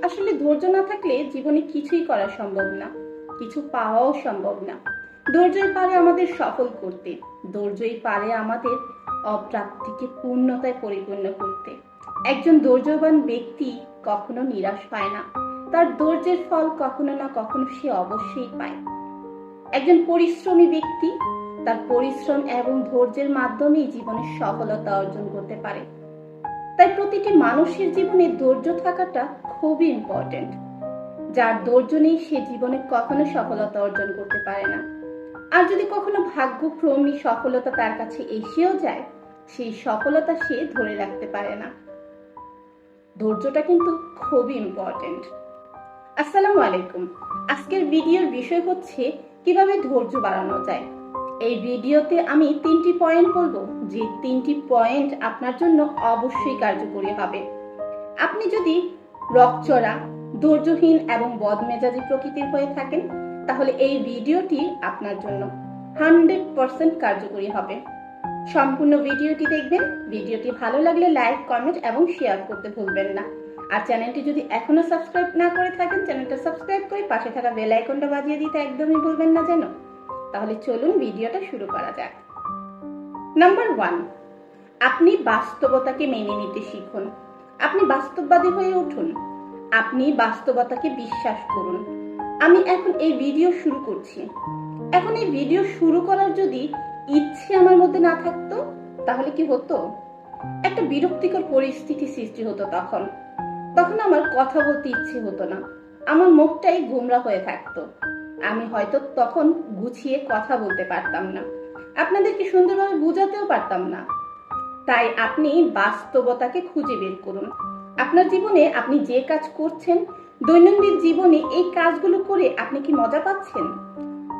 আসলে ধৈর্য না থাকলে জীবনে কিছুই করা সম্ভব না, কিছু পাওয়াও সম্ভব না। ধৈর্যই পারে আমাদের সফল করতে, ধৈর্যই পারে আমাদের অপ্রাপ্তিকে পূর্ণতায় পরিপূর্ণ করতে। একজন ধৈর্যবান ব্যক্তি কখনো নিরাশ পায় না, তার ধৈর্যের ফল কখনো না কখনো সে অবশ্যই পায়। একজন পরিশ্রমী ব্যক্তি তার পরিশ্রম এবং ধৈর্যের মাধ্যমেই জীবনের সফলতা অর্জন করতে পারে। তাই প্রতিটি মানুষের জীবনে ধৈর্য থাকাটা খুবই ইম্পর্টেন্ট। যার ধৈর্য নেই সে জীবনে কখনো সফলতা অর্জন করতে পারে না। আর যদি কখনো ভাগ্যক্রমী সফলতা তার কাছে এসেও যায়, সেই সফলতা সে ধরে রাখতে পারে না। ধৈর্যটা কিন্তু খুবই ইম্পর্টেন্ট। আসসালামু আলাইকুম। আজকের ভিডিওর বিষয় হচ্ছে কিভাবে ধৈর্য বাড়ানো যায়। এই ভিডিওতে আমি 3টি পয়েন্ট বলবো, যে 3টি পয়েন্ট আপনার জন্য অবশ্যই কার্যকরী হবে। আপনি যদি রকচড়া, ধৈর্যহীন এবং বদমেজাজি প্রকৃতির হয়ে থাকেন, তাহলে এই ভিডিওটি আপনার জন্য 100% কার্যকরী হবে। সম্পূর্ণ ভিডিওটি দেখবেন। ভিডিওটি ভালো লাগলে লাইক, কমেন্ট এবং শেয়ার করতে ভুলবেন না। আর চ্যানেলটি যদি এখনো সাবস্ক্রাইব না করে থাকেন, চ্যানেলটা সাবস্ক্রাইব করে পাশে থাকা বেল আইকনটা বাজিয়ে দিতে একদমই ভুলবেন না যেন। তাহলে চলুন ভিডিওটা শুরু করা যাক। নাম্বার 1, আপনি বাস্তবতাকে মেনে নিতে শিখুন। আপনি বাস্তববাদী হয়ে উঠুন। আপনি বাস্তবতাকে বিশ্বাস করুন। আমি এখন এই ভিডিও শুরু করছি। এখন এই ভিডিও শুরু করার যদি ইচ্ছে আমার মধ্যে না থাকতো, তাহলে কি হতো? একটা বিরক্তিকর পরিস্থিতি সৃষ্টি হতো। তখন আমার কথা বলতে ইচ্ছে হতো না, আমার মুখটাই গোমরা হয়ে থাকতো। আমি হয়তো তখন গুছিয়ে কথা বলতে পারতাম না, আপনাদেরকে সুন্দরভাবে বোঝাতেও পারতাম না। তাই আপনি বাস্তবতাকে খুঁজে বের করুন। আপনার জীবনে আপনি যে কাজ করছেন, দৈনন্দিন জীবনে এই কাজগুলো করে আপনি কি মজা পাচ্ছেন?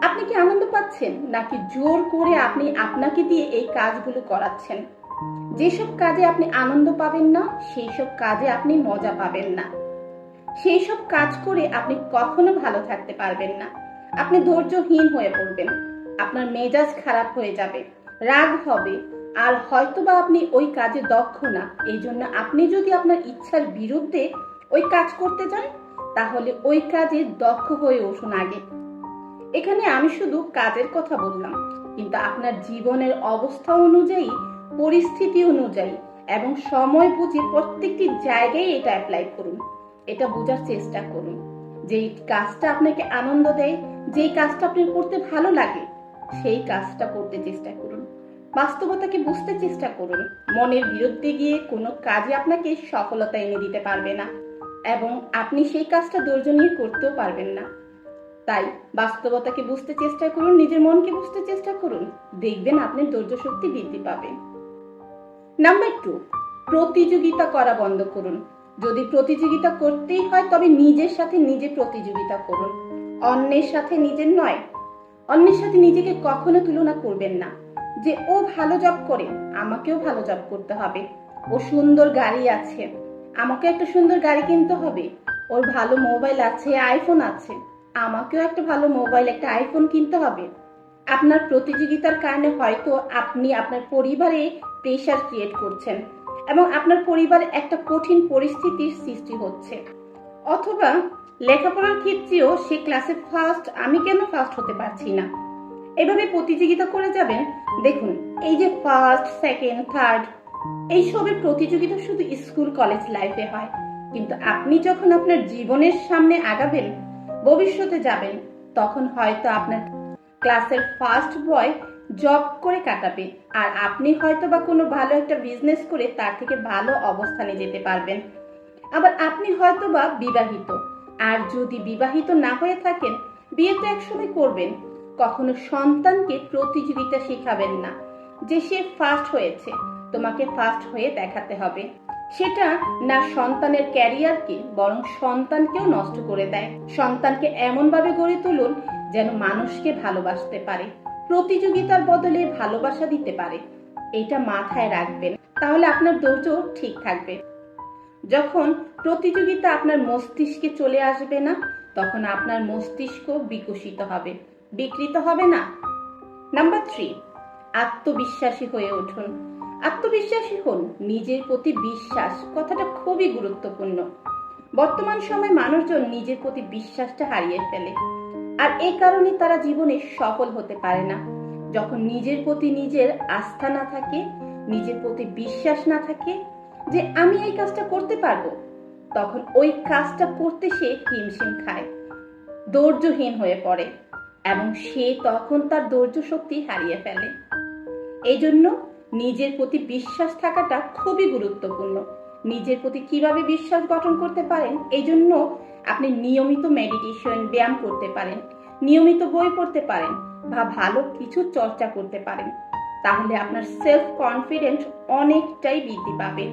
আপনি কি আনন্দ পাচ্ছেন, নাকি জোর করে আপনি আপনাকে দিয়ে এই কাজগুলো করাচ্ছেন? যেসব কাজে আপনি আনন্দ পাবেন না, সেই সব কাজে আপনি মজা পাবেন না। সেই সব কাজ করে আপনি কখনো ভালো থাকতে পারবেন না। আপনি ধৈর্যহীন হয়ে পড়বেন, আপনার মেজাজ খারাপ হয়ে যাবে, রাগ হবে, আর হয়তোবা আপনি ওই কাজে দক্ষ না। এই জন্য আপনি যদি আপনার ইচ্ছার বিরুদ্ধে ওই কাজ করতে যান, তাহলে ওই কাজে দক্ষ হয়ে উঠুন আগে। এখানে আমি শুধু কাজের কথা বললাম, কিন্তু আপনার জীবনের অবস্থা অনুযায়ী, পরিস্থিতি অনুযায়ী এবং সময় বুঝে প্রত্যেকটি জায়গায় এটা অ্যাপ্লাই করুন। এটা বোঝার চেষ্টা করুন যে কাজটা আপনাকে আনন্দ দেয়, যেই কাজটা আপনার করতে ভালো লাগে, সেই কাজটা করতে চেষ্টা করুন। বাস্তবতাকে বুঝতে চেষ্টা করুন। মনের বিরুদ্ধে গিয়ে কোনো কাজে আপনাকে সফলতা এনে দিতে পারবে না, এবং আপনি সেই কাজটা ধৈর্য নিয়ে করতেও পারবেন না। তাই বাস্তবতাকে বুঝতে চেষ্টা করুন, নিজের মনকে বুঝতে চেষ্টা করুন, দেখবেন আপনার ধৈর্য শক্তি বৃদ্ধি পাবে। নাম্বার 2, প্রতিযোগিতা করা বন্ধ করুন। যদি প্রতিযোগিতা করতেই হয়, তবে নিজের সাথে নিজে প্রতিযোগিতা করুন, অন্যের সাথে নিজের নয়। অন্যের সাথে নিজেকে কখনো তুলনা করবেন না, যে ও ভালো জব করে, আমাকেও ভালো জব করতে হবে। ও সুন্দর গাড়ি আছে, আমাকে একটা সুন্দর গাড়ি কিনতে হবে। ওর ভালো মোবাইল আছে, আইফোন আছে, আমাকেও একটা ভালো মোবাইল, একটা আইফোন কিনতে হবে। আপনার প্রতিযোগিতার কারণে হয়তো আপনি আপনার পরিবারে প্রেশার ক্রিয়েট করছেন, এবং আপনার পরিবারে একটা কঠিন পরিস্থিতির সৃষ্টি হচ্ছে। অথবা লেখাপড়ার ক্ষেত্রেও সে ক্লাসে ফার্স্ট, আমি কেন ফার্স্ট হতে পারছি না, এভাবে প্রতিযোগিতা করে যাবেন। দেখুন, এই যে ফার্স্ট, সেকেন্ড, থার্ড, এইসবের প্রতিযোগিতা শুধু স্কুল কলেজ লাইফে হয়, কিন্তু আপনি যখন আপনার জীবনের সামনে আগাবেন, ভবিষ্যতে যাবেন, তখন হয়তো আপনার ক্লাসের ফার্স্ট বয় জব করে কাটাবে, আর আপনি হয়তো বা কোনো ভালো একটা বিজনেস করে তার থেকে ভালো অবস্থানে যেতে পারবেন। আবার আপনি হয়তো বা বিবাহিত, আর যদি বিবাহিত না হয়ে থাকেন, বিয়ে তো একসময় করবেন, কখনো সন্তানকে প্রতিযোগিতা শেখাবেন না যে সে ফার্স্ট হয়েছে, তোমাকে ফার্স্ট হয়ে দেখাতে হবে। সেটা না সন্তানের ক্যারিয়ারকে, বরং সন্তানকেও নষ্ট করে দেয়। সন্তানকে এমন ভাবে গড়ে তুলুন যেন মানুষকে ভালোবাসতে পারে, প্রতিযোগিতার বদলে ভালোবাসা দিতে পারে। এটা মাথায় রাখবেন, তাহলে আপনার ধৈর্য ঠিক থাকবে। যখন প্রতিযোগিতা আপনার মস্তিষ্কে চলে আসবে না, তখন আপনার মস্তিষ্ক বিকশিত হবে, বিকৃত হবে না। নাম্বার 3, আত্মবিশ্বাসী হয়ে উঠুন। আত্মবিশ্বাসী হন, নিজের প্রতি বিশ্বাস, কথাটা খুবই গুরুত্বপূর্ণ। বর্তমান সময়ে মানুষজন নিজের প্রতি বিশ্বাসটা হারিয়ে ফেলে, আর এই কারণে তারা জীবনে সফল হতে পারে না। যখন নিজের প্রতি নিজের আস্থা না থাকে, নিজের প্রতি বিশ্বাস না থাকে যে আমি এই কাজটা করতে পারবো, তখন ওই কাজটা করতে সে হিমশিম খায়, ধৈর্যহীন হয়ে পড়ে এবং সে তখন তার ধৈর্য শক্তি হারিয়ে ফেলে। এই জন্য নিজের প্রতি বিশ্বাস থাকাটা খুবই গুরুত্বপূর্ণ। নিজের প্রতি কিভাবে বিশ্বাস গঠন করতে পারেন, এই জন্য আপনি নিয়মিত মেডিটেশন, ব্যায়াম করতে পারেন, নিয়মিত বই পড়তে পারেন বা ভালো কিছু চর্চা করতে পারেন। তাহলে আপনার সেলফ কনফিডেন্স অনেকটাই বৃদ্ধি পাবে,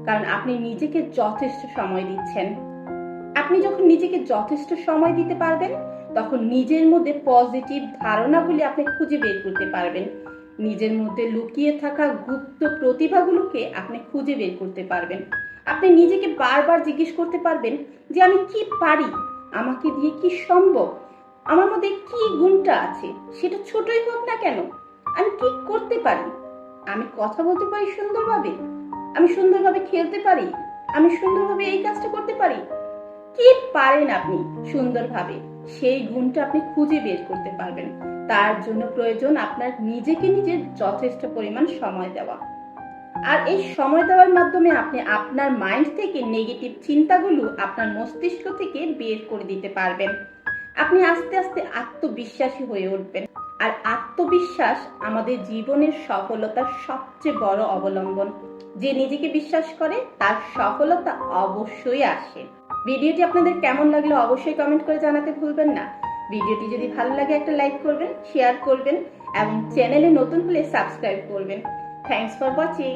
কারণ আপনি নিজেকে যথেষ্ট সময় দিচ্ছেন। আপনি যখন নিজেকে যথেষ্ট সময় দিতে পারবেন, তখন নিজের মধ্যে পজিটিভ ধারণাগুলি আপনি খুঁজে বের করতে পারবেন। নিজের মধ্যে লুকিয়ে থাকা গুপ্ত প্রতিভাগুলোকে আপনি খুঁজে বের করতে পারবেন। আপনি নিজেকে বারবার জিজ্ঞেস করতে পারবেন যে আমি কি পারি, আমাকে দিয়ে কি সম্ভব, আমার মধ্যে কি গুণটা আছে, সেটা ছোটই হোক না কেন, আমি কি করতে পারি। আমি কথা বলতে পারি সুন্দরভাবে, আমি সুন্দরভাবে খেলতে পারি, আমি সুন্দরভাবে এই কাজটা করতে পারি। কি পারেন আপনি সুন্দরভাবে, সেই গুণটা আপনি খুঁজে বের করতে পারবেন। তার জন্য প্রয়োজন আপনার নিজেকে নিজের যথেষ্ট পরিমাণ সময় দেওয়া। আর এই সময় দেওয়ার মাধ্যমে আপনি আপনার মাইন্ড থেকে নেগেটিভ চিন্তাগুলো আপনার মস্তিষ্ক থেকে বের করে দিতে পারবেন। আপনি আস্তে আস্তে আত্মবিশ্বাসী হয়ে উঠবেন। আর আত্মবিশ্বাস আমাদের জীবনের সফলতার সবচেয়ে বড় অবলম্বন। যে নিজেকে বিশ্বাস করে তার সফলতা অবশ্যই আসে। ভিডিওটি আপনাদের কেমন লাগলো অবশ্যই কমেন্ট করে জানাতে ভুলবেন না। ভিডিওটি যদি ভালো লাগে একটা লাইক করবেন, শেয়ার করবেন এবং চ্যানেলে নতুন হলে সাবস্ক্রাইব করবেন। Thanks for watching.